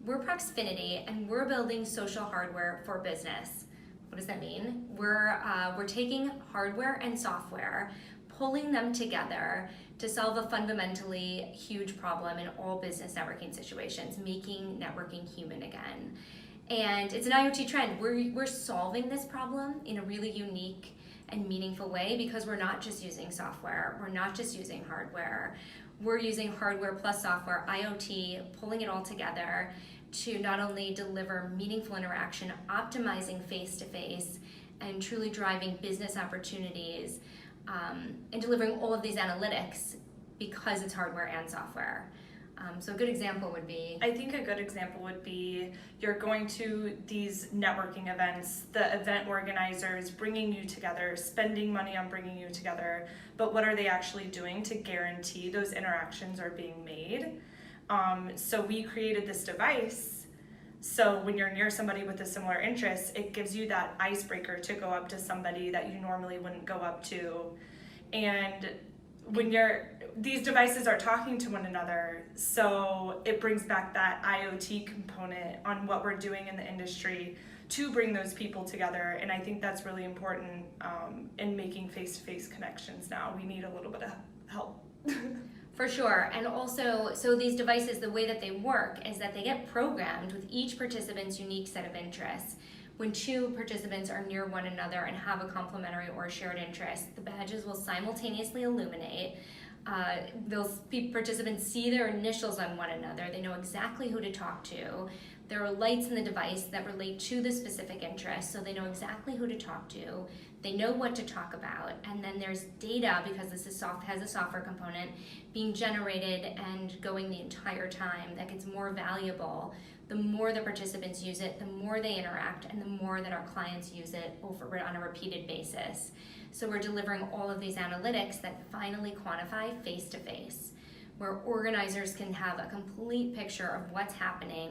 we're Proxfinity, and we're building social hardware for business. What does that mean? We're taking hardware and software, pulling them together to solve a fundamentally huge problem in all business networking situations, making networking human again. And it's an IoT trend. We're solving this problem in a really unique and meaningful way because we're not just using software, we're not just using hardware. We're using hardware plus software, IoT, pulling it all together to not only deliver meaningful interaction, optimizing face-to-face, and truly driving business opportunities, and delivering all of these analytics because it's hardware and software. So a good example would be... I think a good example would be you're going to these networking events, the event organizers bringing you together, spending money on bringing you together, but what are they actually doing to guarantee those interactions are being made? So we created this device, so when you're near somebody with a similar interest, it gives you that icebreaker to go up to somebody that you normally wouldn't go up to. And when these devices are talking to one another, so it brings back that IoT component on what we're doing in the industry to bring those people together. And I think that's really important in making face-to-face connections now. We need a little bit of help. For sure. And also, so these devices, the way that they work is that they get programmed with each participant's unique set of interests. When two participants are near one another and have a complementary or shared interest, the badges will simultaneously illuminate. Those participants see their initials on one another. They know exactly who to talk to. There are lights in the device that relate to the specific interest, so they know exactly who to talk to. They know what to talk about, and then there's data, because this has a software component, being generated and going the entire time that gets more valuable. The more the participants use it, the more they interact, and the more that our clients use it on a repeated basis. So we're delivering all of these analytics that finally quantify face-to-face, where organizers can have a complete picture of what's happening,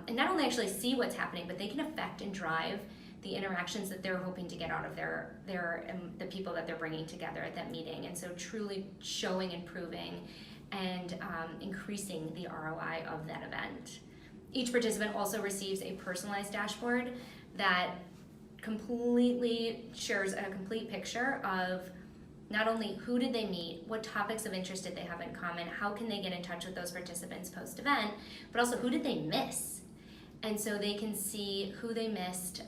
and not only actually see what's happening, but they can affect and drive the interactions that they're hoping to get out of the people that they're bringing together at that meeting. And so truly showing, improving, and increasing the ROI of that event. Each participant also receives a personalized dashboard that completely shares a complete picture of not only who did they meet, what topics of interest did they have in common, how can they get in touch with those participants post-event, but also who did they miss? And so they can see who they missed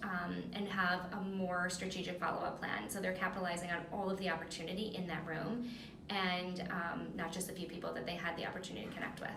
and have a more strategic follow-up plan. So they're capitalizing on all of the opportunity in that room and not just the few people that they had the opportunity to connect with.